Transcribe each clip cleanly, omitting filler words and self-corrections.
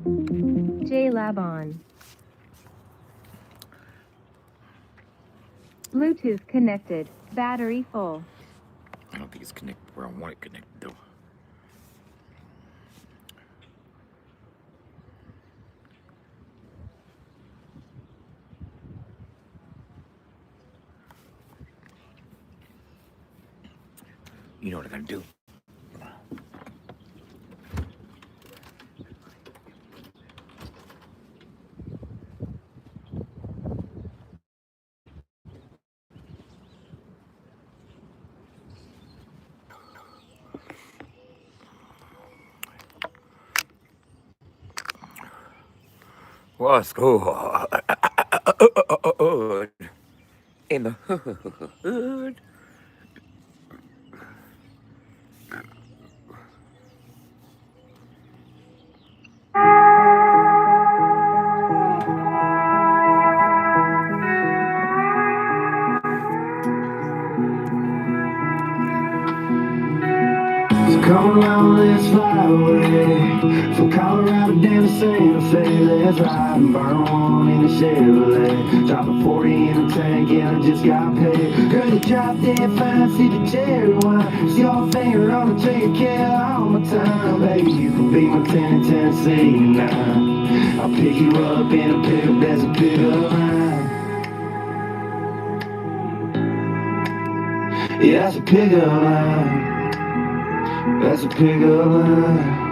JLab on. Bluetooth connected. Battery full. I don't think it's connected where I want it connected though. You know what I gotta do? What's good in the hood? Come along, let's fly away from Colorado down to Santa Fe. Let's ride and burn one in a Chevrolet. Drop a 40 in the tank and I just got paid. Girl, you drop that fine, see the cherry wine. See your finger on the trigger, kill all my time. Baby, you can be my 10 in Tennessee tonight. I'll pick you up in a pickup, that's a pickup line. Yeah, that's a pickup line. That's a pickup line.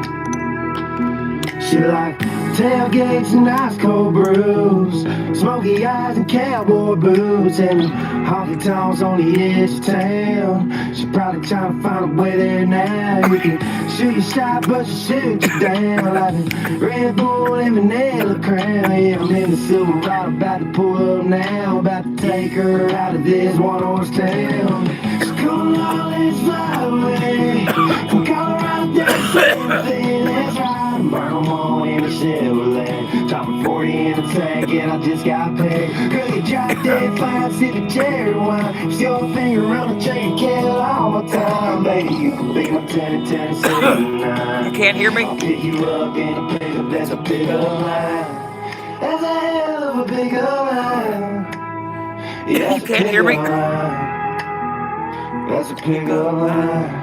She like tailgates and ice cold brews, smoky eyes and cowboy boots, and honky tonks on the edge of town. She probably trying to find a way there now. You can shoot your shot, but she shoot you down like a Red Bull and vanilla crown. Yeah, I'm in the Silverado, about to pull up now, about to take her out of this one-horse town. So come on, let's fly away from Colorado down to Santa Fe. Let's ride and burn them all in a Chevrolet. Drop a 40 in the tank and I just got paid. Girl, you drop that fine, sip the cherry wine. Just your finger on the trigger, kill all my time. Baby, you can be my 10 in Tennessee tonight. You can't hear me? I'll pick you up in a pickup, that's a pickup line. That's a hell of a pickup line. Yeah, you can't hear me? That's a pickup line.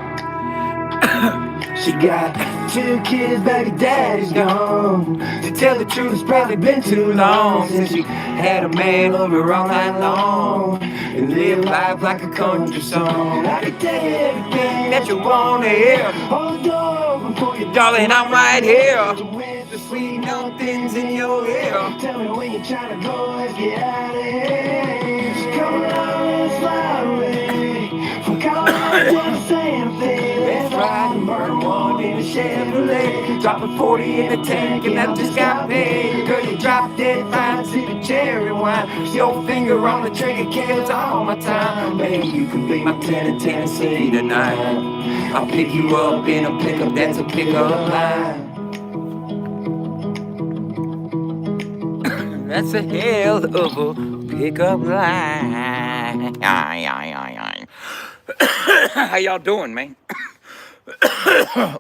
She got 2 kids, baby daddy's gone. To tell the truth, it's probably been too long since she had a man over all night long and live life like a country song. I can tell you everything that you want to hear. Hold the door open for you, Darling, I'm right here. with the sweet nothings in your ear. Tell me when you're trying to go, let's get out of here. So come along, let's fly away from Colorado down to Santa Fe. Let's ride and burn one in a Chevrolet. Drop a 40 in the tank and I just got paid. Girl, you drop that fine, sip the cherry wine. Your finger on the trigger kills all my time. Baby, you can be my 10 in Tennessee tonight. I'll pick you up in a pickup, that's a pickup line. That's a hell of a pickup line. How y'all doing, man?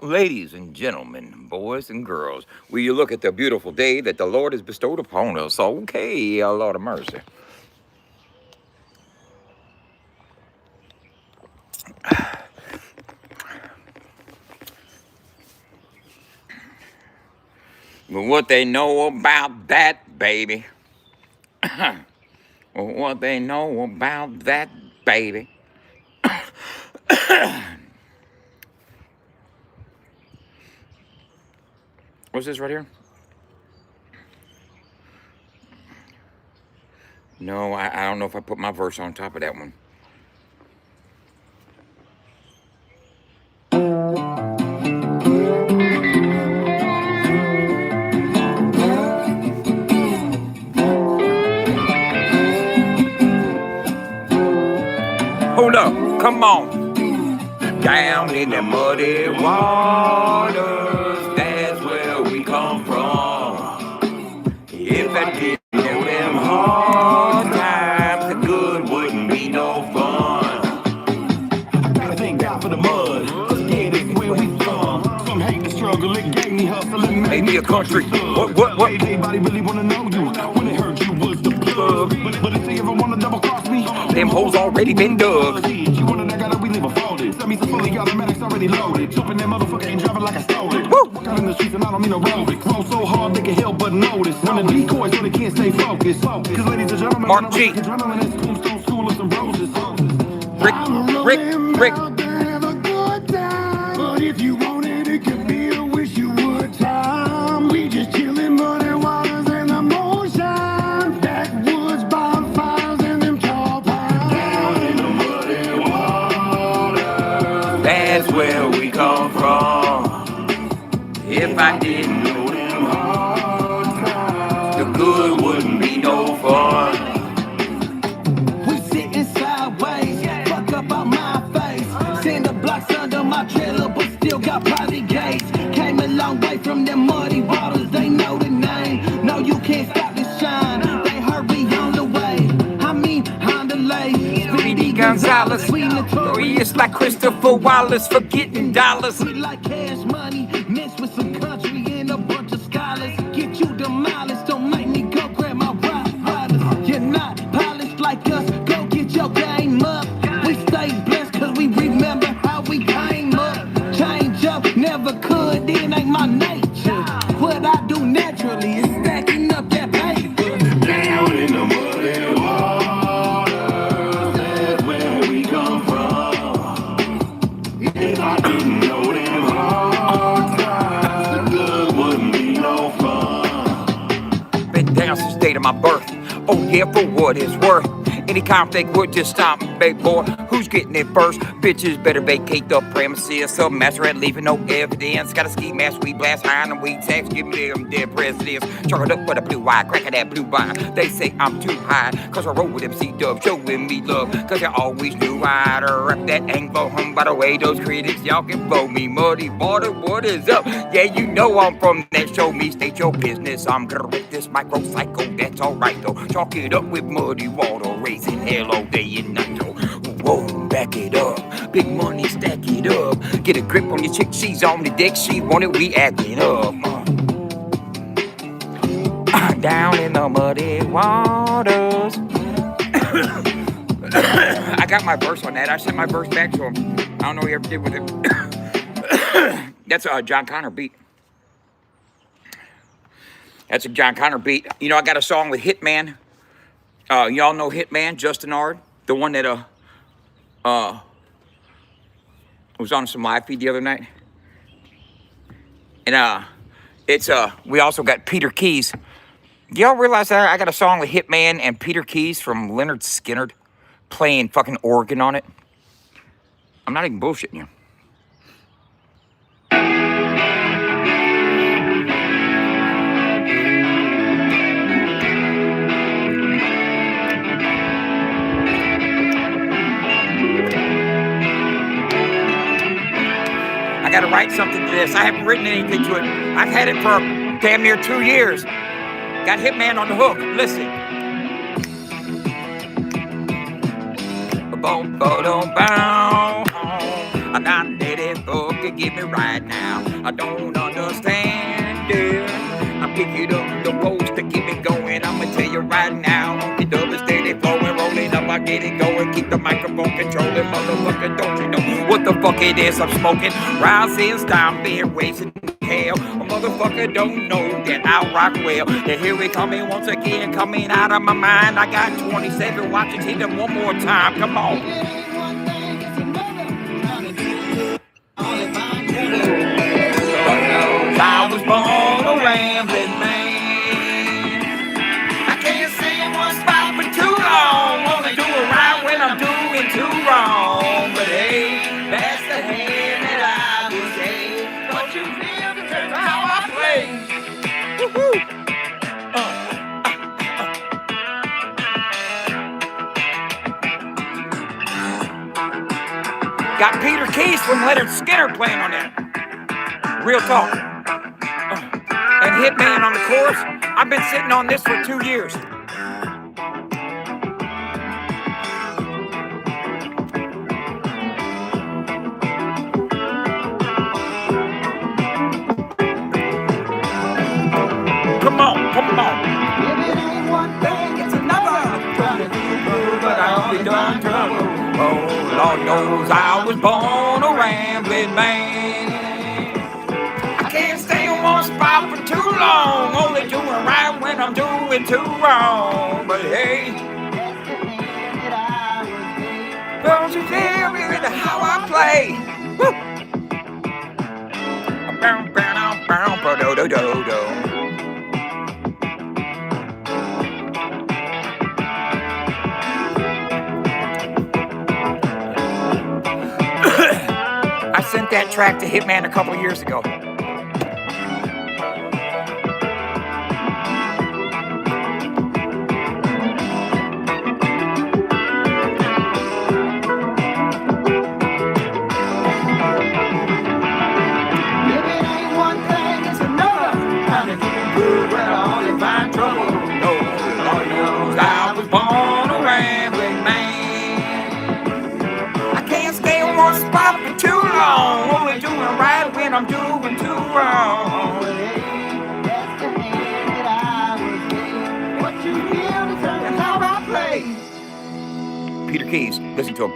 Ladies and gentlemen, boys and girls, will you look at the beautiful day that the Lord has bestowed upon us? Okay, Lord of mercy. But what they know about that, baby. What they know about that, baby. What's this right here? No, I don't know if I put my verse on top of that one. Hold up, come on. Down in the muddy waters, that's where we come from. If I didn't know them hard times, the good wouldn't be no fun. I thank God for the mud, 'cause yeah, that's where we from. From hate and struggle, it gave me hustle and Made me a country What? Everybody really wanna know you. When they heard you was the plug. But if they ever wanna double cross me, Them hoes already been dug. you wanna that guy that we leave a folded. That means the fully automatics already loaded. Jumping that motherfucker ain't driving like I stole it. Woo! Walk out in the streets and I don't mean aerobics. Roll so hard they can help but notice. Running decoys so they can't stay focused. Cause ladies and gentlemen, Mark when I G. was adrenaline, it's Tombstone School of some roses. Rick. But if you wanted, it could be a wish you would time. We just chillin', muddy waters and the motion. Backwoods bonfires and them tall pines. Down in the muddy water. That's where we come from. If I didn't know them hard times, the good wouldn't be no fun. We sitting sideways, fuck up on my face. Send the blocks under my trailer, but still got private gates. Came a long way from them muddy waters, they know the name. No, you can't stop this shine. They heard we on the way. I mean, Honda Lay. Speedy Gonzalez, notorious like Christopher Wallace for getting dollars. We like cash money, mixed with some country and a bunch of scholars. Get you demolished, don't make me go grab my rock riders. You're not polished like us, go get your game up. We stay blessed cause we remember how we came up. Change up, never could, it ain't my nature. What I do naturally is stacking up that paper. Down in the muddy water. That's where we come from. If I didn't know them hard times, the good wouldn't be no fun. Been down since the day of my birth. Oh yeah, for what it's worth. Any conflict would just stop me, big boy. Who's getting it first? Bitches better vacate the premises. Some masquerade leaving no evidence. Got a ski mask, we blast high and we tax. Give me them dead presidents. Charged up for the blue eye, cracking that blue wine. They say I'm too high, cause I roll with MC Dub, showing me love. Cause I always knew I'd rap that Anglo hum. By the way, those critics, y'all can blow me. Muddy water, what is up? Yeah, you know I'm from that show me. State your business. I'm gonna rip this microcycle, that's alright though. Chalk it up with muddy water, raising hell all day and night though. Whoa, back it up. Big money, stack it up. Get a grip on your chick, she's on the deck. She want it, we acting up. Down in the muddy waters. I got my verse on that. I sent my verse back to him. I don't know what he ever did with it. That's a John Connor beat. That's a John Connor beat. You know, I got a song with Hitman. Y'all know Hitman, Justin Ard, the one that was on some live feed the other night. And we also got Peter Keys. Do y'all realize that I got a song with Hitman and Peter Keys from Leonard Skinner playing fucking organ on it? I'm not even bullshitting you. I gotta write something to this. I haven't written anything to it. I've had it for damn near 2 years. Got Hitman on the hook. Listen. Boom, boom, bow. I got that fuck to get me right now. I don't understand it. I pick it up the post to keep it going. I'ma tell you right now. The double steady flowing, rolling up, I get it going. Keep the microphone controlling, motherfucker. Don't you know what the fuck it is I'm smoking? Rising, stomping, racing hell. A motherfucker don't know that I rock well. And here we coming once again, coming out of my mind. I got 27 watches, hit them one more time. Come on. I was born a rambling man. I can't stay in one spot for too long. Wanna do it right when I'm doing too wrong. But hey, that's the hand that I was in. Don't you feel the turn how I play? Woo-hoo. Got Peter Keys from Leonard Skinner playing on that. Real talk. And Hitman on the chorus. I've been sitting on this for 2 years. Come on. If it ain't one thing, it's another. Trying to do good, but I only done trouble. Oh, Lord knows I was born a rambling man. I can't stay in one spot for too long. Only doing right when I'm doing too wrong. But hey, don't you tell me how I play. Woo. I sent that track to Hitman a couple years ago. I'm doing too wrong. That's the hand that I was made. What you feel is how I play. Peter Keys, listen to him.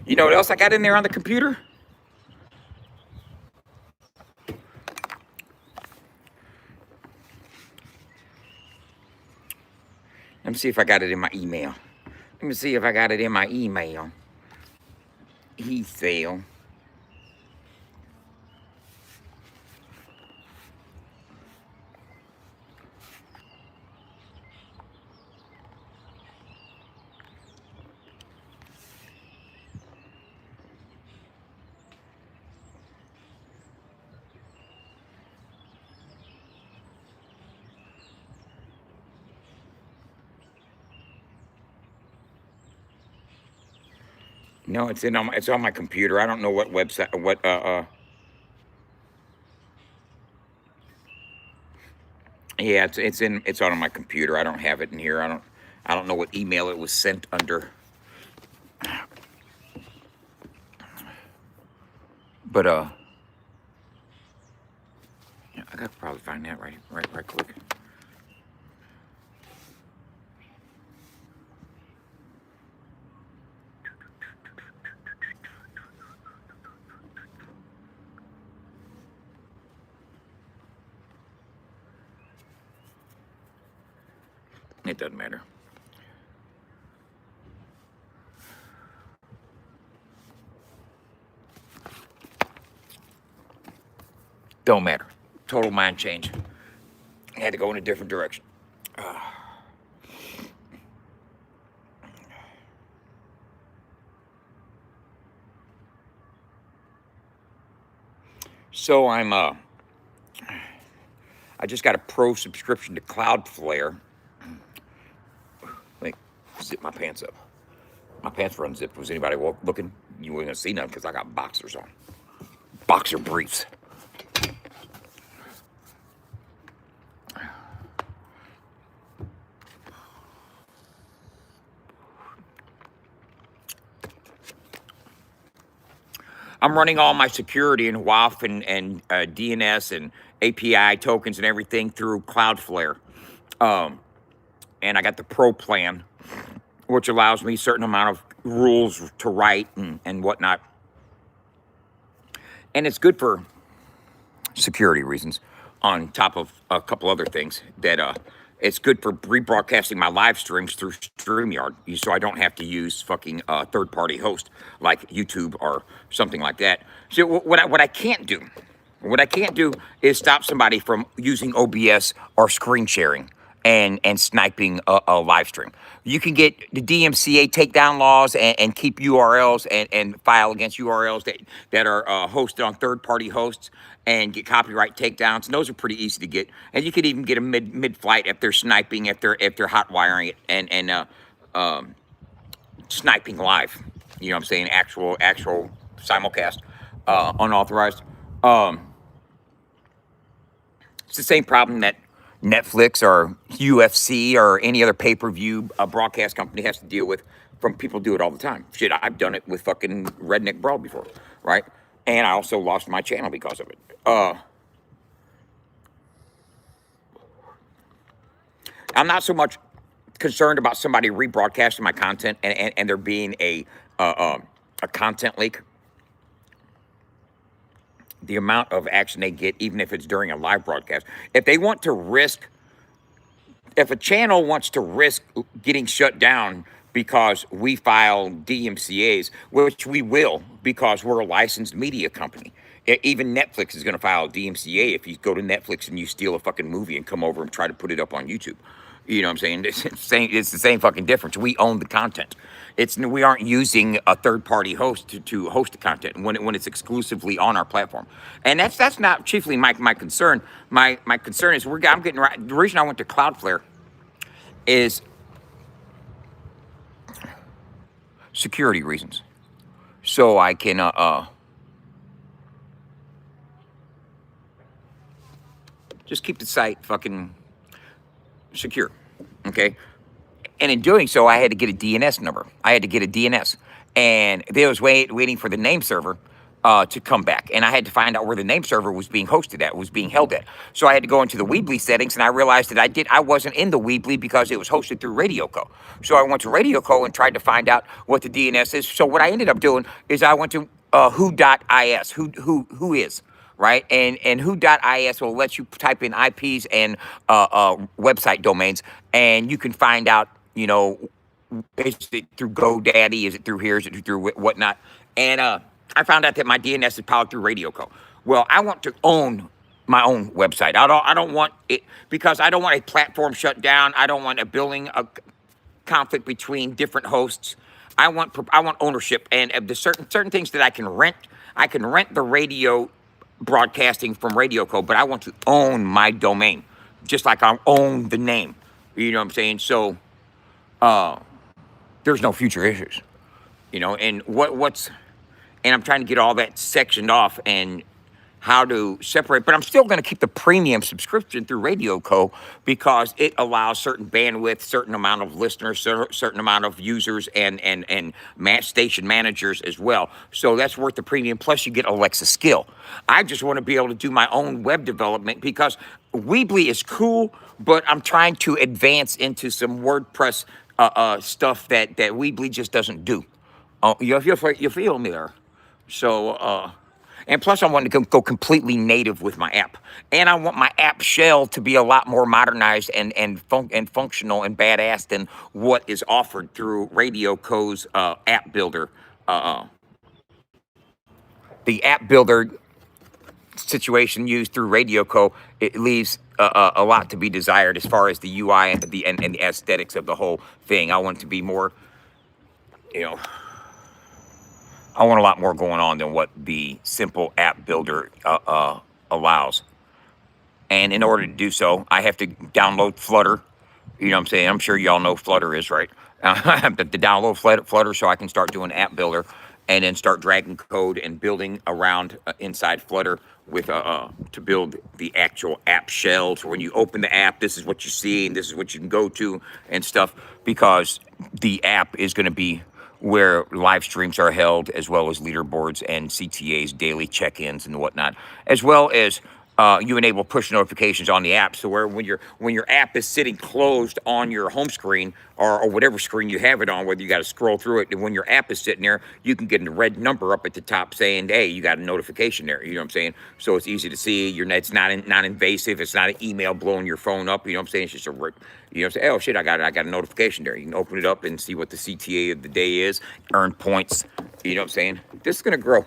You know what else I got in there on the computer? Let me see if I got it in my email. Let me see if I got it in my email. He failed. No, it's on my computer. I don't know what website, yeah, it's on my computer. I don't have it in here. I don't know what email it was sent under. But yeah, I gotta probably find that right quick. It doesn't matter. Don't matter. Total mind change. I had to go in a different direction. So I just got a pro subscription to Cloudflare. Wait, zip my pants up. My pants were unzipped. Was anybody looking? You weren't gonna see none because I got boxers on. Boxer briefs. I'm running all my security and WAF and DNS and API tokens and everything through Cloudflare. And I got the Pro plan, which allows me a certain amount of rules to write and whatnot. And it's good for security reasons, on top of a couple other things that it's good for rebroadcasting my live streams through StreamYard, so I don't have to use fucking third-party host like YouTube or something like that. So what I can't do is stop somebody from using OBS or screen sharing and sniping a live stream. You can get the DMCA takedown laws and keep URLs and file against URLs that are hosted on third-party hosts and get copyright takedowns. And those are pretty easy to get. And you could even get them mid-flight if they're sniping, if they're hot wiring it and sniping live. You know what I'm saying? Actual simulcast, unauthorized. It's the same problem that Netflix or UFC or any other pay-per-view broadcast company has to deal with. From people do it all the time. Shit, I've done it with fucking Redneck Brawl before, right? And I also lost my channel because of it. I'm not so much concerned about somebody rebroadcasting my content and there being a content leak. The amount of action they get, even if it's during a live broadcast. If they want to risk, if a channel wants to risk getting shut down because we file DMCAs, which we will because we're a licensed media company. Even Netflix is going to file a DMCA if you go to Netflix and you steal a fucking movie and come over and try to put it up on YouTube. You know what I'm saying? It's the same fucking difference. We own the content. We aren't using a third-party host to host the content when it's exclusively on our platform. And that's not chiefly my concern. My concern is I'm getting right. The reason I went to Cloudflare is security reasons. So I can just keep the site fucking secure, okay? And in doing so, I had to get a DNS number. I had to get a DNS. And they was waiting for the name server to come back. And I had to find out where the name server was being hosted at, was being held at. So I had to go into the Weebly settings, and I realized that I wasn't in the Weebly because it was hosted through RadioCo. So I went to RadioCo and tried to find out what the DNS is. So what I ended up doing is I went to who.is, who is, right? And who.is will let you type in IPs and website domains, and you can find out, you know, is it through GoDaddy? Is it through here? Is it through whatnot? And I found out that my DNS is powered through RadioCo. Well, I want to own my own website. I don't want it because I don't want a platform shut down. I don't want a billing conflict between different hosts. I want ownership and the certain things that I can rent. I can rent the radio broadcasting from RadioCo, but I want to own my domain, just like I own the name. You know what I'm saying? So there's no future issues, you know. And and I'm trying to get all that sectioned off and how to separate, but I'm still going to keep the premium subscription through RadioCo because it allows certain bandwidth, certain amount of listeners, certain amount of users, and station managers as well. So that's worth the premium. Plus, you get Alexa skill. I just want to be able to do my own web development because Weebly is cool, but I'm trying to advance into some WordPress stuff that Weebly just doesn't do. You feel me there? So. And plus, I want to go completely native with my app. And I want my app shell to be a lot more modernized and functional and badass than what is offered through RadioCo's app builder. The app builder situation used through RadioCo, it leaves a lot to be desired as far as the UI and the aesthetics of the whole thing. I want it to be more, you know, I want a lot more going on than what the simple app builder allows. And in order to do so, I have to download Flutter. You know what I'm saying? I'm sure y'all know Flutter is, right? I have to download Flutter so I can start doing app builder and then start dragging code and building around inside Flutter with to build the actual app shell. So when you open the app, this is what you see and this is what you can go to and stuff, because the app is going to be where live streams are held, as well as leaderboards and CTAs, daily check-ins and whatnot, as well as you enable push notifications on the app. So where when your app is sitting closed on your home screen or whatever screen you have it on, whether you got to scroll through it, and when your app is sitting there, you can get a red number up at the top saying, "Hey, you got a notification there." You know what I'm saying? So it's easy to see. It's not invasive. It's not an email blowing your phone up. You know what I'm saying? It's just say, "Oh shit, I got a notification there." You can open it up and see what the CTA of the day is, earn points. You know what I'm saying? This is gonna grow.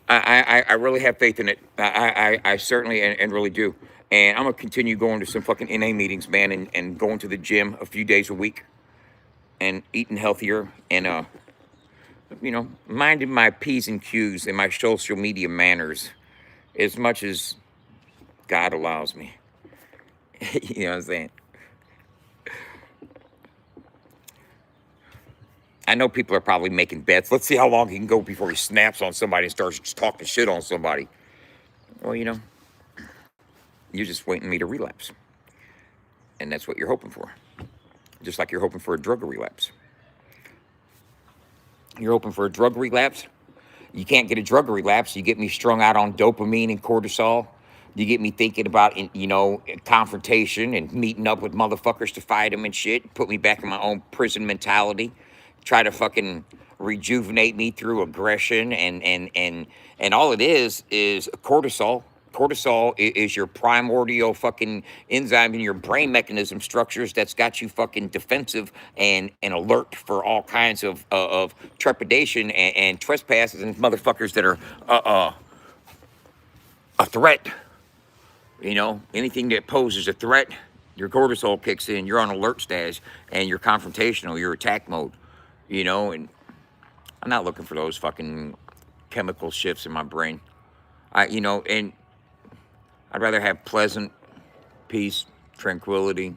I really have faith in it. I certainly and really do. And I'm going to continue going to some fucking NA meetings, man, and going to the gym a few days a week and eating healthier and, minding my P's and Q's and my social media manners as much as God allows me. You know what I'm saying? I know people are probably making bets. Let's see how long he can go before he snaps on somebody and starts just talking shit on somebody. Well, you're just waiting me to relapse. And that's what you're hoping for. Just like you're hoping for a drug relapse. You're hoping for a drug relapse. You can't get a drug relapse. You get me strung out on dopamine and cortisol. You get me thinking about, confrontation and meeting up with motherfuckers to fight them and shit. Put me back in my own prison mentality. Try to fucking rejuvenate me through aggression and all it is cortisol. Cortisol is your primordial fucking enzyme in your brain mechanism structures that's got you fucking defensive and alert for all kinds of trepidation and trespasses and motherfuckers that are a threat. Anything that poses a threat, your cortisol kicks in. You're on alert status and you're confrontational. You're attack mode. And I'm not looking for those fucking chemical shifts in my brain. And I'd rather have pleasant peace, tranquility,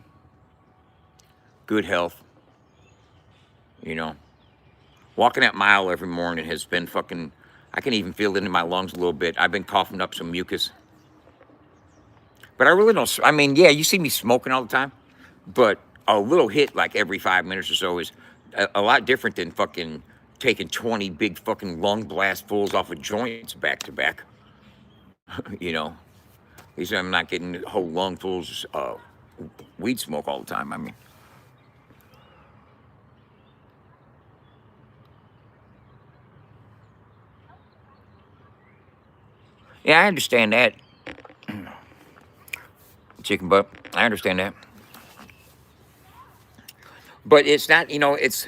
good health. Walking that mile every morning has been fucking, I can even feel it in my lungs a little bit. I've been coughing up some mucus. But I really don't, I mean, yeah, you see me smoking all the time, but a little hit like every 5 minutes or so is a lot different than fucking taking 20 big fucking lung blastfuls off of joints back to back. At least I'm not getting whole lungfuls of weed smoke all the time. I mean, yeah, I understand that. Chicken butt, I understand that. But it's not, it's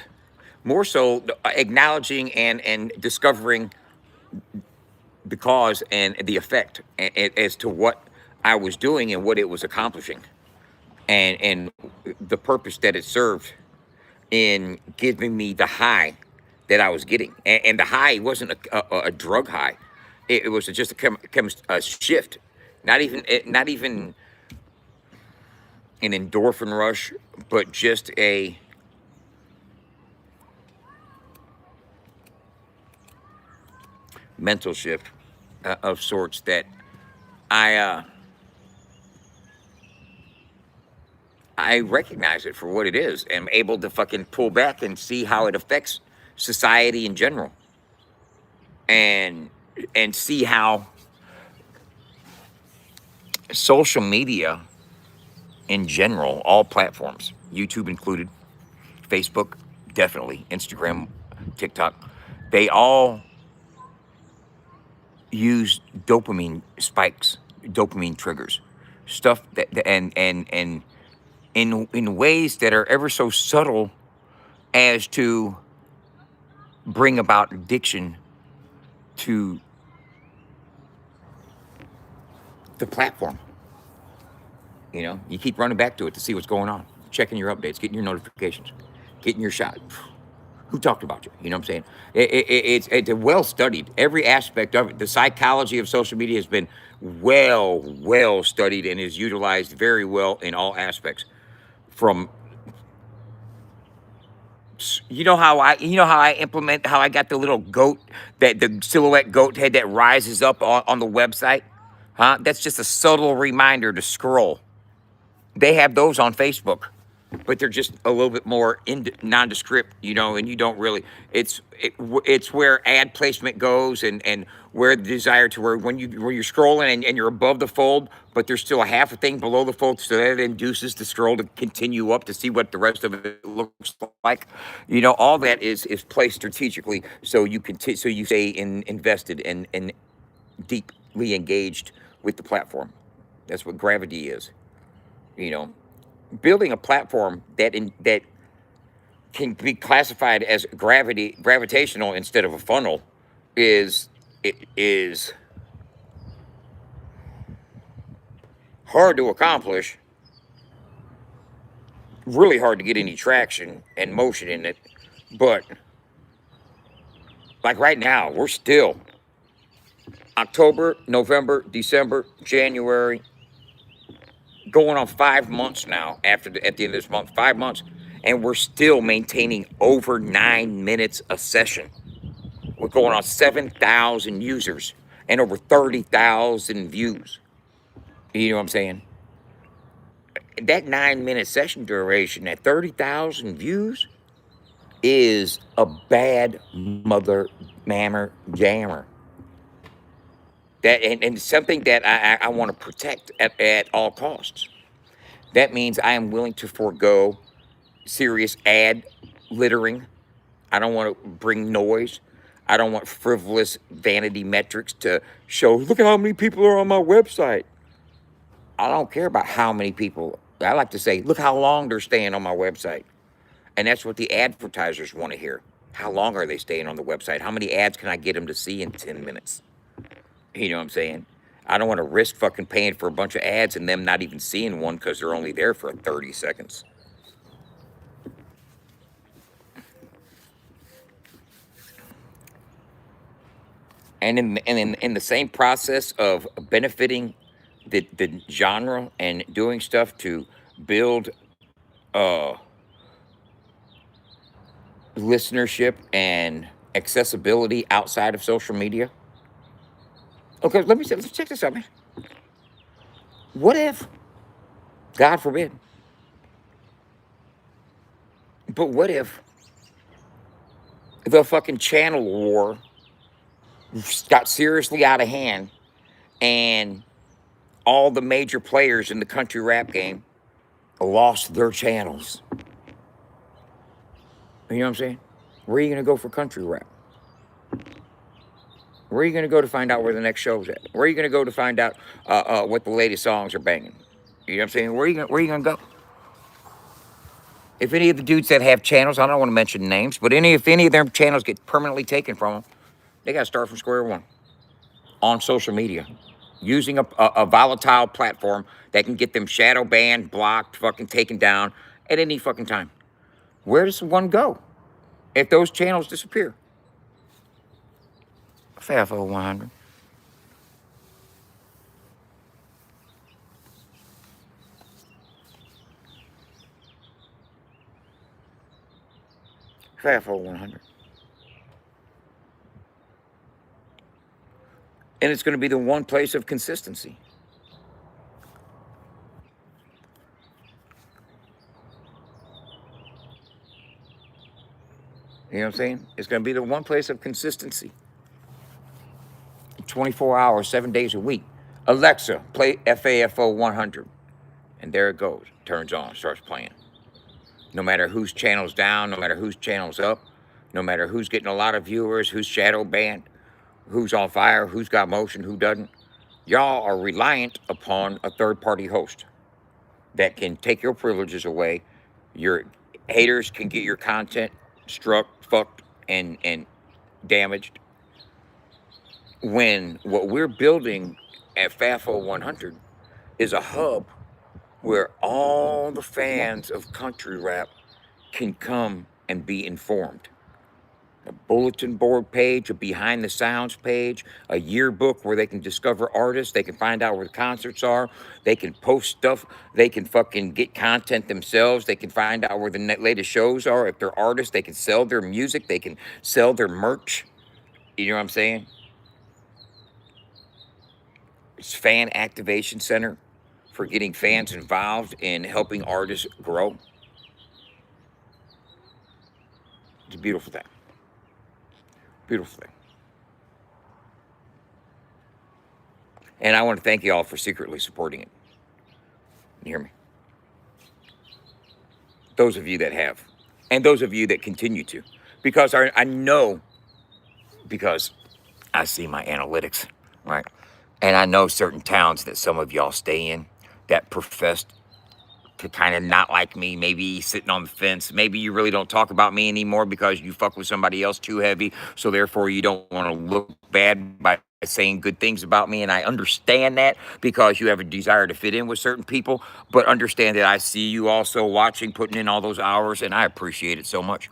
more so acknowledging and discovering the cause and the effect as to what I was doing and what it was accomplishing and the purpose that it served in giving me the high that I was getting. And the high wasn't a drug high. It was just a shift. Not even an endorphin rush, but just a mental shift of sorts that I recognize it for what it is. I'm able to fucking pull back and see how it affects society in general, and see how social media in general, all platforms, YouTube included, Facebook, definitely, Instagram, TikTok, they all use dopamine spikes, dopamine triggers, stuff that and in ways that are ever so subtle as to bring about addiction to the platform. You keep running back to it to see what's going on, checking your updates, getting your notifications, getting your shot. Who talked about you? You know what I'm saying? It's well studied. Every aspect of it. The psychology of social media has been well studied and is utilized very well in all aspects. From how I implement how I got the little goat, that the silhouette goat head that rises up on the website, huh? That's just a subtle reminder to scroll. They have those on Facebook, but they're just a little bit more nondescript, and you don't really. It's where ad placement goes and where the desire to where when you're scrolling and you're above the fold, but there's still a half a thing below the fold, so that induces the scroll to continue up to see what the rest of it looks like. All that is placed strategically so you so you stay invested and deeply engaged with the platform. That's what gravity is. You know, Building a platform that can be classified as gravitational instead of a funnel is hard to accomplish, really hard to get any traction and motion in it. But like right now, we're still October, November, December, January, going on 5 months now at the end of this month, 5 months, and we're still maintaining over 9 minutes a session. We're going on 7,000 users and over 30,000 views. You know what I'm saying? that 9-minute session duration at 30,000 views is a bad mother mammer jammer. That and something that I want to protect at all costs. That means I am willing to forego serious ad littering. I don't want to bring noise. I don't want frivolous vanity metrics to show, look at how many people are on my website. I don't care about how many people. I like to say, look how long they're staying on my website. And that's what the advertisers want to hear. How long are they staying on the website? How many ads can I get them to see in 10 minutes? You know what I'm saying? I don't want to risk fucking paying for a bunch of ads and them not even seeing one because they're only there for 30 seconds. And in the same process of benefiting the genre and doing stuff to build listenership and accessibility outside of social media. Okay, let's check this out, man. What if, God forbid, but what if the fucking channel war got seriously out of hand and all the major players in the country rap game lost their channels? You know what I'm saying? Where are you going to go for country rap? Where are you going to go to find out where the next show's at? Where are you going to go to find out what the latest songs are banging? You know what I'm saying? Where are you going to go? If any of the dudes that have channels, I don't want to mention names, but if any of their channels get permanently taken from them, they got to start from square one on social media, using a volatile platform that can get them shadow banned, blocked, fucking taken down at any fucking time. Where does one go if those channels disappear? FAFO 100. FAFO 100. And it's going to be the one place of consistency. You know what I'm saying? It's going to be the one place of consistency. 24 hours, 7 days a week. Alexa, play FAFO 100. And there it goes. Turns on, starts playing. No matter whose channel's down, no matter whose channel's up, no matter who's getting a lot of viewers, who's shadow banned, who's on fire, who's got motion, who doesn't. Y'all are reliant upon a third-party host that can take your privileges away. Your haters can get your content struck, fucked, and damaged. When what we're building at FAFO 100 is a hub where all the fans of country rap can come and be informed. A bulletin board page, a behind the sounds page, a yearbook where they can discover artists, they can find out where the concerts are, they can post stuff, they can fucking get content themselves, they can find out where the latest shows are. If they're artists, they can sell their music, they can sell their merch. You know what I'm saying? It's Fan Activation Center for getting fans involved in helping artists grow. It's a beautiful thing. Beautiful thing. And I want to thank you all for secretly supporting it. You hear me? Those of you that have, and those of you that continue to, because I know, because I see my analytics, right? And I know certain towns that some of y'all stay in that professed to kind of not like me, maybe sitting on the fence. Maybe you really don't talk about me anymore because you fuck with somebody else too heavy. So therefore you don't want to look bad by saying good things about me. And I understand that because you have a desire to fit in with certain people, but understand that I see you also watching, putting in all those hours, and I appreciate it so much.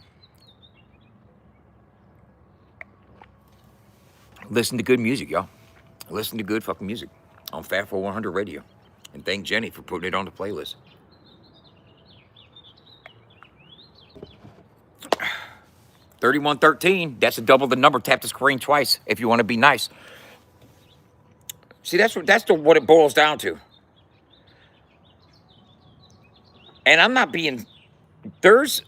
Listen to good music, y'all. Listen to good fucking music on FAFO 100 Radio. And thank Jenny for putting it on the playlist. $31.13. That's a double the number. Tap the screen twice if you want to be nice. See, that's what it boils down to. And I'm not being, there's,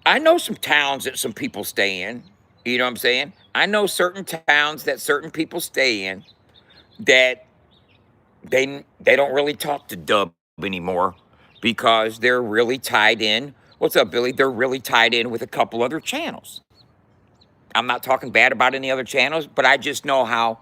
I know some towns that some people stay in. You know what I'm saying? I know certain towns that certain people stay in that they don't really talk to Dub anymore because they're really tied in. What's up, Billy? They're really tied in with a couple other channels. I'm not talking bad about any other channels, but I just know how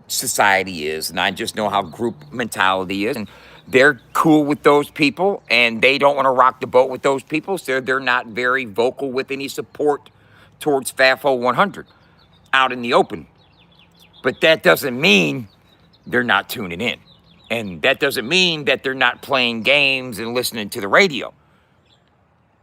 society is, and I just know how group mentality is, and they're cool with those people, and they don't want to rock the boat with those people, so they're not very vocal with any support towards FAFO 100 out in the open. But that doesn't mean they're not tuning in. And that doesn't mean that they're not playing games and listening to the radio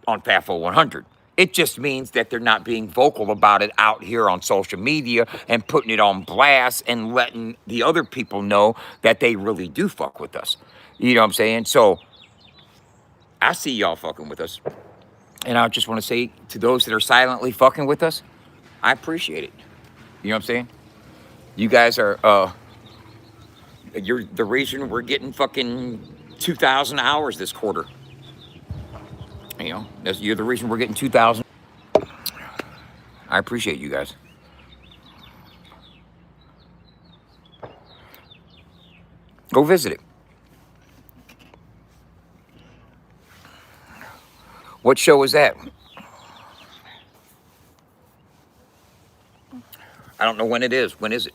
on FAFO 100. It just means that they're not being vocal about it out here on social media and putting it on blast and letting the other people know that they really do fuck with us. You know what I'm saying? So I see y'all fucking with us. And I just want to say to those that are silently fucking with us, I appreciate it. You know what I'm saying? You guys are you're the reason we're getting fucking 2,000 hours this quarter. You know, you're the reason we're getting 2,000. I appreciate you guys. Go visit it. What show is that? I don't know when it is. When is it?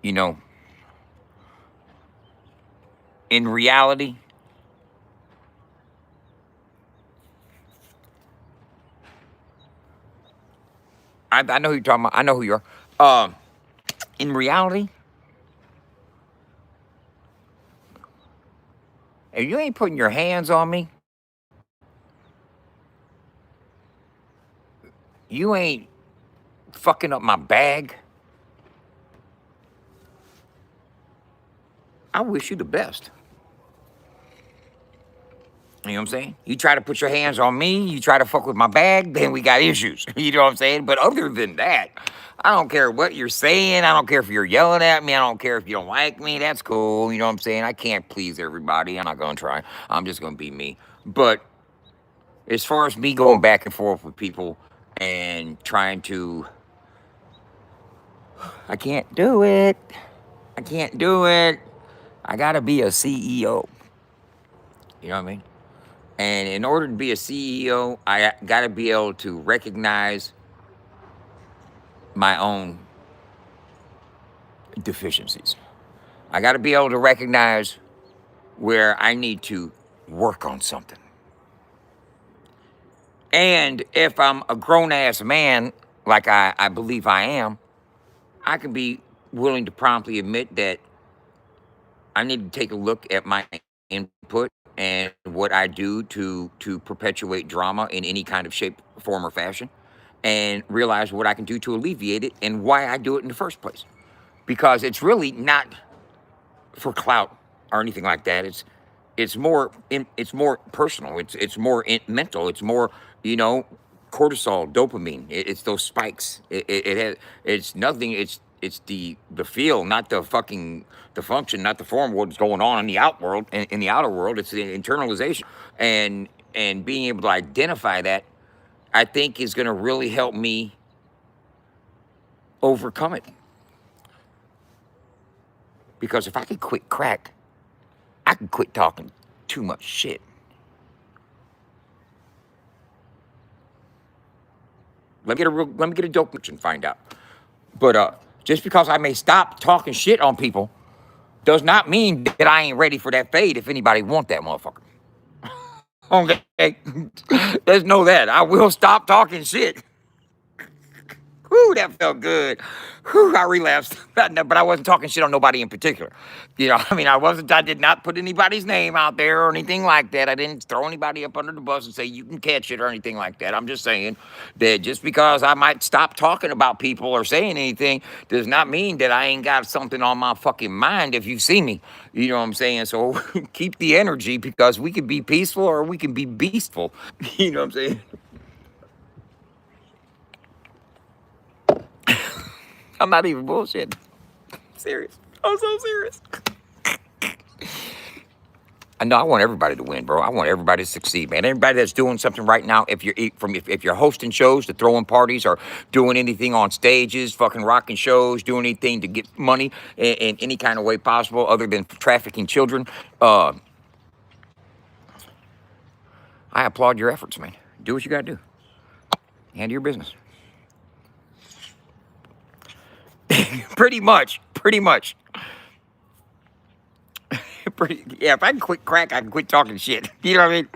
You know, in reality, I know who you're talking about. I know who you are. In reality, if you ain't putting your hands on me, you ain't fucking up my bag, I wish you the best. You know what I'm saying? You try to put your hands on me, you try to fuck with my bag, then we got issues. You know what I'm saying? But other than that, I don't care what you're saying. I don't care if you're yelling at me. I don't care if you don't like me. That's cool. You know what I'm saying? I can't please everybody. I'm not going to try. I'm just going to be me. But as far as me going back and forth with people and trying to, I can't do it. I can't do it. I got to be a CEO. You know what I mean? And in order to be a CEO, I got to be able to recognize my own deficiencies. I got to be able to recognize where I need to work on something. And if I'm a grown ass man, like I believe I am, I can be willing to promptly admit that I need to take a look at my input and what I do to perpetuate drama in any kind of shape, form, or fashion, and realize what I can do to alleviate it and why I do it in the first place. Because it's really not for clout or anything like that. It's more personal. It's more mental. It's more, you know, cortisol, dopamine. It's those spikes. It has, it's nothing. It's the feel, not the fucking the function, not the form. What's going on in the out world, in the outer world. It's the internalization, and being able to identify that, I think, is going to really help me overcome it. Because if I could quit crack, I can quit talking too much shit. Let me get a dope and find out. But Just because I may stop talking shit on people does not mean that I ain't ready for that fade if anybody want that motherfucker. Okay? Let's know that. I will stop talking shit. Whew, that felt good. Whew, I relapsed. But I wasn't talking shit on nobody in particular. You know, I mean, I did not put anybody's name out there or anything like that. I didn't throw anybody up under the bus and say you can catch it or anything like that. I'm just saying that just because I might stop talking about people or saying anything does not mean that I ain't got something on my fucking mind if you see me. You know what I'm saying? So keep the energy because we can be peaceful or we can be beastful. You know what I'm saying? I'm not even bullshitting. Serious. I'm so serious. I know I want everybody to win, bro. I want everybody to succeed, man. Everybody that's doing something right now, if you're hosting shows, to throwing parties, or doing anything on stages, fucking rocking shows, doing anything to get money in any kind of way possible, other than trafficking children, I applaud your efforts, man. Do what you gotta do. Handle your business. Pretty much. Yeah, if I can quit crack, I can quit talking shit. You know what I mean?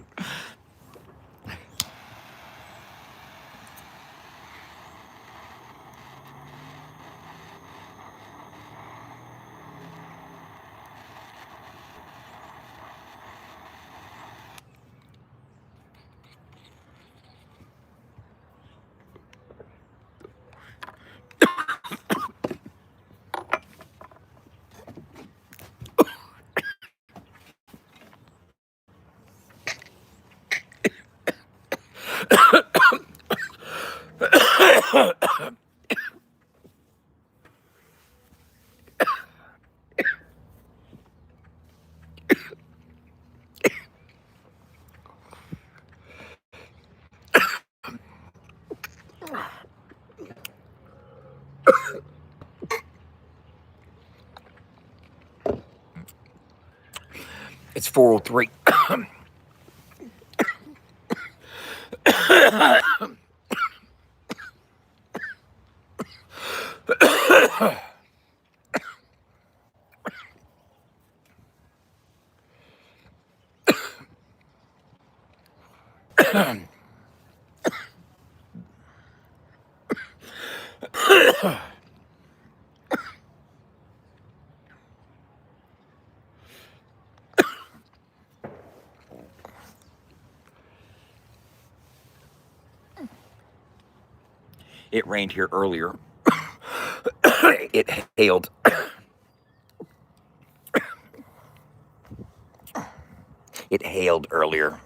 It's 4:03. It rained here earlier. It hailed. It hailed earlier.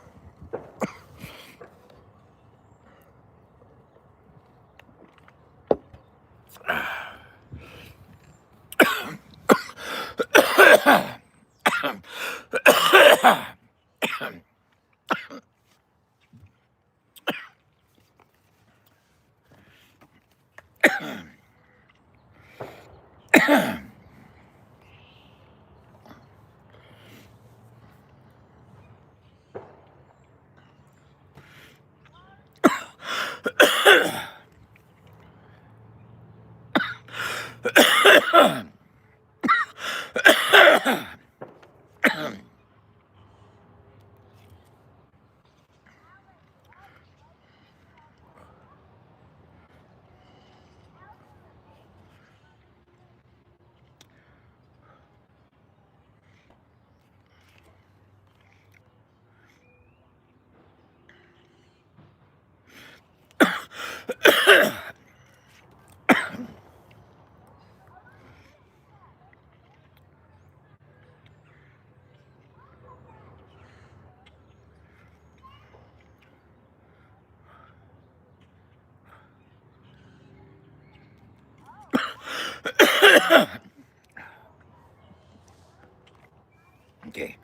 Okay.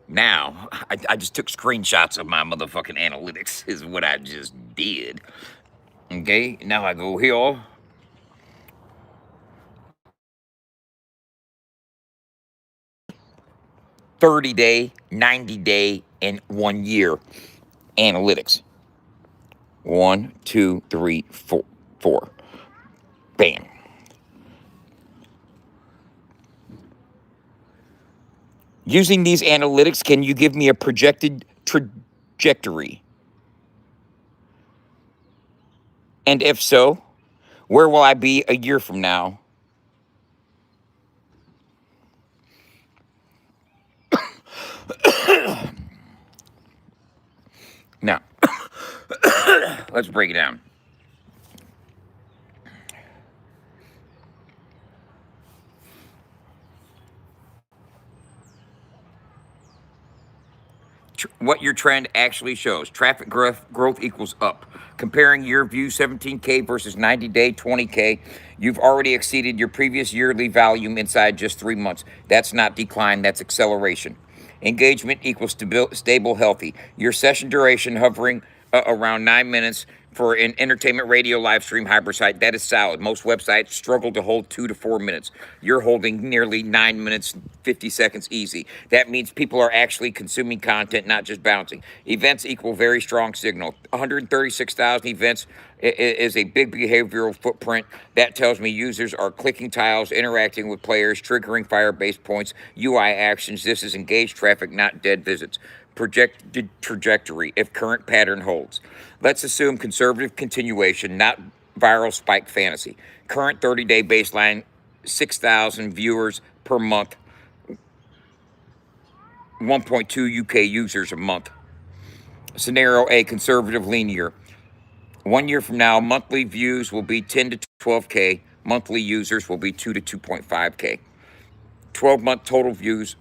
Now, I just took screenshots of my motherfucking analytics, is what I just did. Okay. Now I go here. 30-day, 90-day, and 1 year analytics. 1, 2, 3, 4. Bam. Using these analytics, can you give me a projected trajectory? And if so, where will I be a year from now? Now, let's break it down. What your trend actually shows. Traffic growth equals up. Comparing your view 17K versus 90-day 20K, you've already exceeded your previous yearly volume inside just 3 months. That's not decline, that's acceleration. Engagement equals stable, healthy. Your session duration hovering around 9 minutes for an entertainment radio live stream hybrid site. That is solid. Most websites struggle to hold 2 to 4 minutes. You're holding nearly 9 minutes, 50 seconds easy. That means people are actually consuming content, not just bouncing. Events equal very strong signal. 136,000 events is a big behavioral footprint. That tells me users are clicking tiles, interacting with players, triggering Firebase points, UI actions. This is engaged traffic, not dead visits. Projected trajectory if current pattern holds. Let's assume conservative continuation, not viral spike fantasy. Current 30-day baseline, 6,000 viewers per month, 1.2 UK users a month. Scenario A, conservative linear. 1 year from now, monthly views will be 10 to 12K. Monthly users will be 2 to 2.5K. 12-month total views,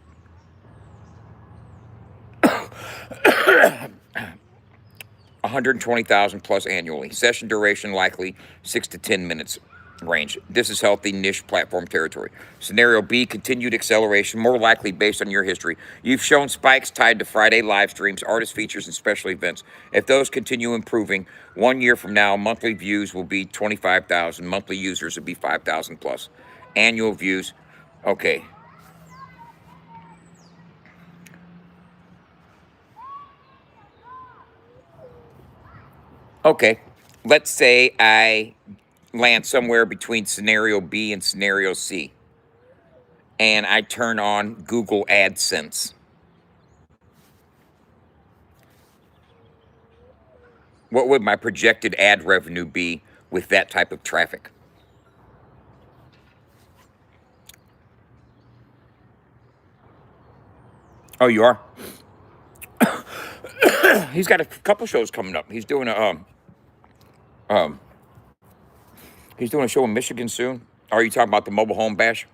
120,000 plus annually. Session duration likely 6 to 10 minutes range. This is healthy niche platform territory. Scenario B, continued acceleration, more likely based on your history. You've shown spikes tied to Friday live streams, artist features, and special events. If those continue improving, 1 year from now, monthly views will be 25,000. Monthly users will be 5,000 plus. Annual views, okay. Okay, let's say I land somewhere between scenario B and scenario C, and I turn on Google AdSense. What would my projected ad revenue be with that type of traffic? Oh, you are? He's got a couple shows coming up. He's doing um a show in Michigan soon. Are you talking about the mobile home bash?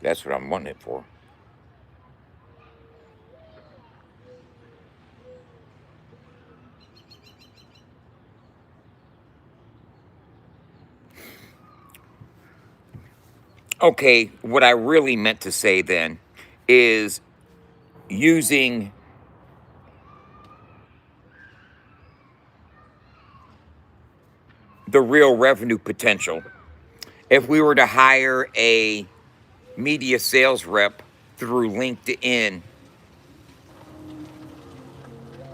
That's what I'm wanting it for. Okay, what I really meant to say then is using the real revenue potential. If we were to hire a media sales rep through LinkedIn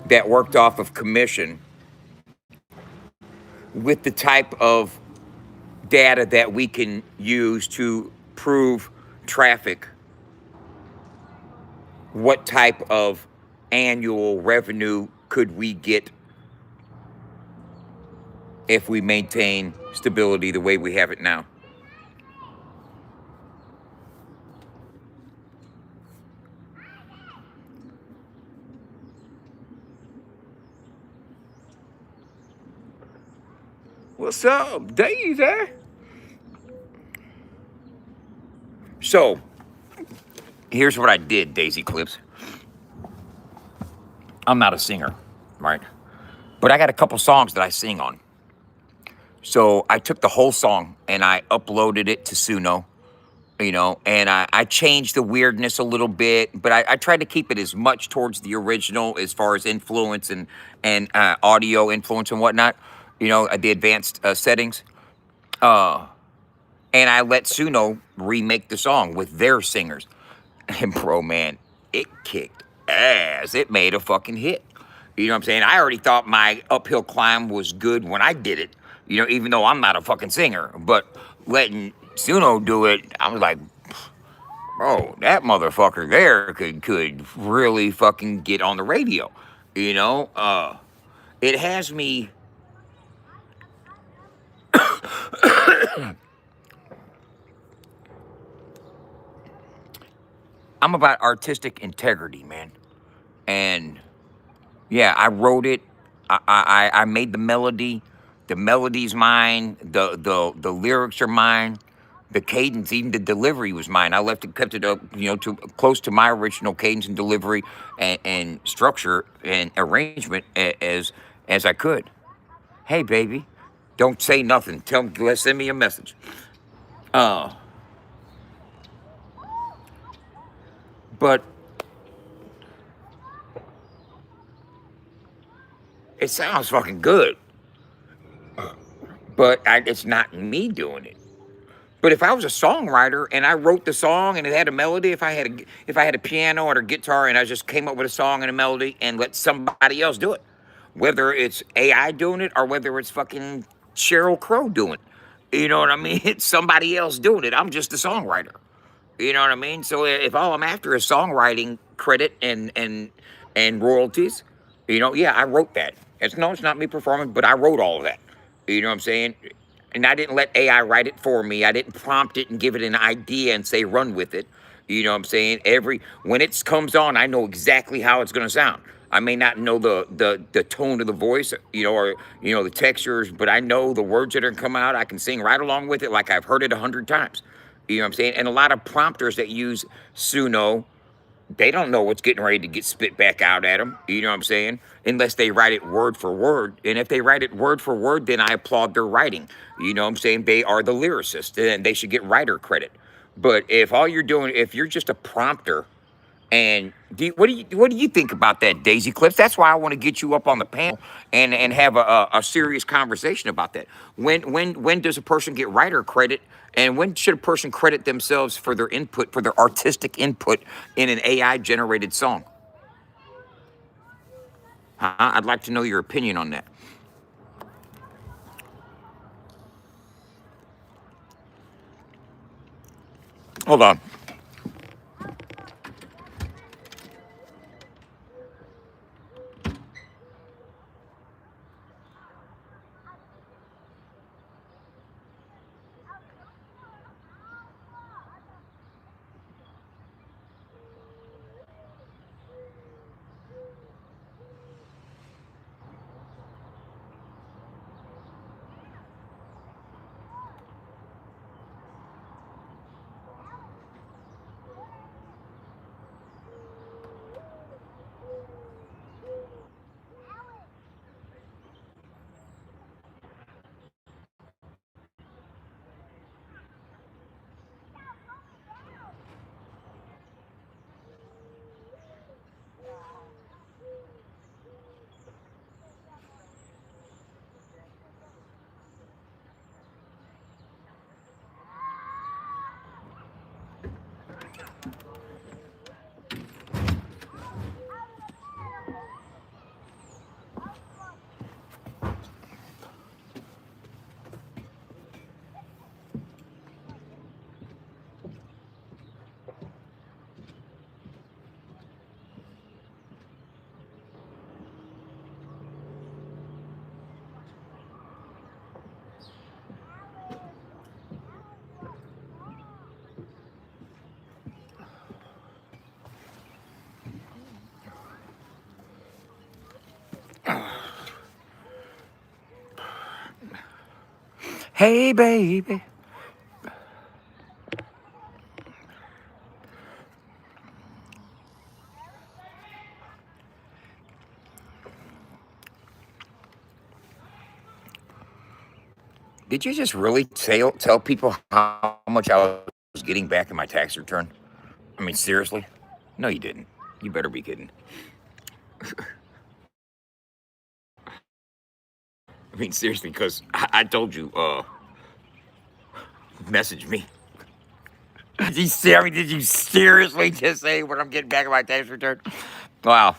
that worked off of commission with the type of data that we can use to prove traffic, what type of annual revenue could we get if we maintain stability the way we have it now? What's up, Daisy? So, here's what I did, Daisy Clips. I'm not a singer, right? But I got a couple songs that I sing on. So I took the whole song and I uploaded it to Suno, and I changed the weirdness a little bit, but I tried to keep it as much towards the original as far as influence and audio influence and whatnot, the advanced settings. And I let Suno remake the song with their singers. And bro, man, it kicked ass. It made a fucking hit. You know what I'm saying? I already thought my uphill climb was good when I did it, even though I'm not a fucking singer. But letting Suno do it, I was like, bro, that motherfucker there could really fucking get on the radio. It has me. I'm about artistic integrity, man. And yeah, I wrote it. I made the melody. The melody's mine. The lyrics are mine. The cadence, even the delivery was mine. I kept it up, to close to my original cadence and delivery and structure and arrangement as I could. Hey, baby, don't say nothing. Send me a message. Uh, but it sounds fucking good. But it's not me doing it. But if I was a songwriter and I wrote the song and it had a melody, if I had a piano or a guitar and I just came up with a song and a melody and let somebody else do it, whether it's AI doing it or whether it's fucking Sheryl Crow doing it, you know what I mean? It's somebody else doing it. I'm just the songwriter. You know what I mean? So if all I'm after is songwriting credit and royalties, yeah, I wrote that. It's not me performing, but I wrote all of that. You know what I'm saying? And I didn't let AI write it for me. I didn't prompt it and give it an idea and say run with it. You know what I'm saying? When it comes on, I know exactly how it's gonna sound. I may not know the tone of the voice, or the textures, but I know the words that are gonna come out. I can sing right along with it like I've heard it 100 times. You know what I'm saying? And a lot of prompters that use Suno, they don't know what's getting ready to get spit back out at them. You know what I'm saying? Unless they write it word for word. And if they write it word for word, then I applaud their writing. You know what I'm saying? They are the lyricist and they should get writer credit. But if you're just a prompter, and what do you think about that, Daisy Clips? That's why I want to get you up on the panel and have a serious conversation about that. When does a person get writer credit, and when should a person credit themselves for their input, for their artistic input in an AI generated song? Huh? I'd like to know your opinion on that. Hold on. Hey, baby. Did you just really tell people how much I was getting back in my tax return? I mean, seriously? No, you didn't. You better be kidding. I mean, seriously, because I told you, message me. Did you seriously just say what I'm getting back in my tax return? Wow.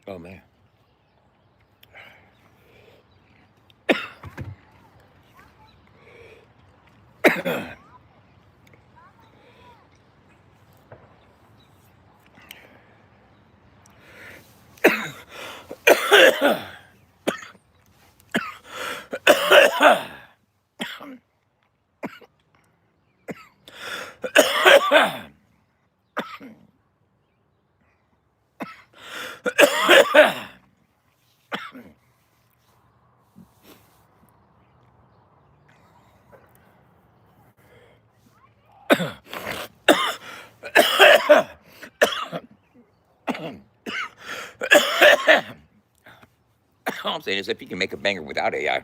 Oh, man. All I'm saying is if you can make a banger without AI,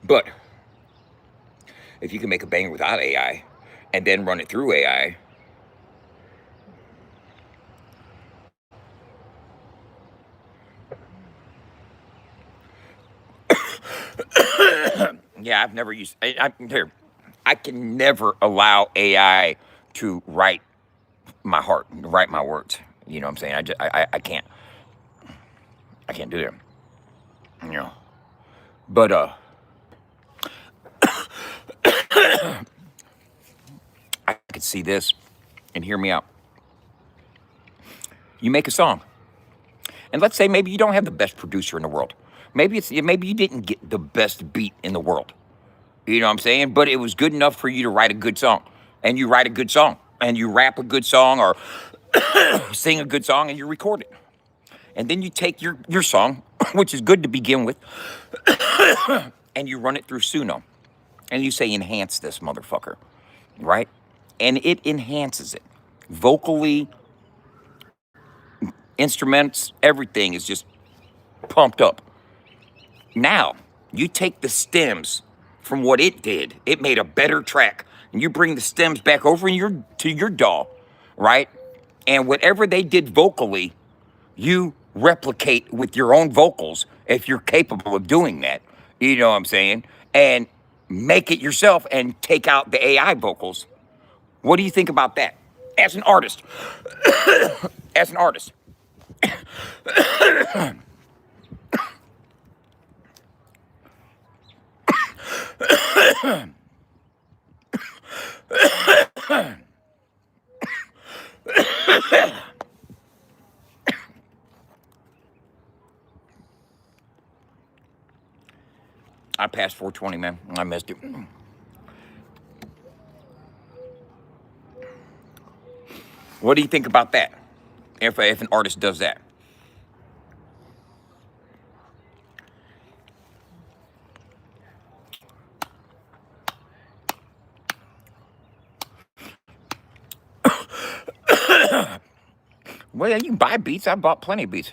but if you can make a banger without AI and then run it through AI, yeah, I've never used. Here, I can never allow AI to write my heart, write my words. You know what I'm saying? I can't. I can't do that. You know. But I could see this, and hear me out. You make a song, and let's say maybe you don't have the best producer in the world. Maybe you didn't get the best beat in the world. You know what I'm saying? But it was good enough for you to write a good song. And you write a good song. And you rap a good song or sing a good song and you record it. And then you take your song, which is good to begin with, and you run it through Suno. And you say, enhance this motherfucker. Right? And it enhances it. Vocally, instruments, everything is just pumped up. Now, you take the stems from what it did. It made a better track. And you bring the stems back over to your DAW, right? And whatever they did vocally, you replicate with your own vocals if you're capable of doing that. You know what I'm saying? And make it yourself and take out the AI vocals What do you think about that? As an artist. As an artist. I passed 420, man. I missed it. What do you think about that? If an artist does that? Well, yeah, you can buy beats. I bought plenty of beats.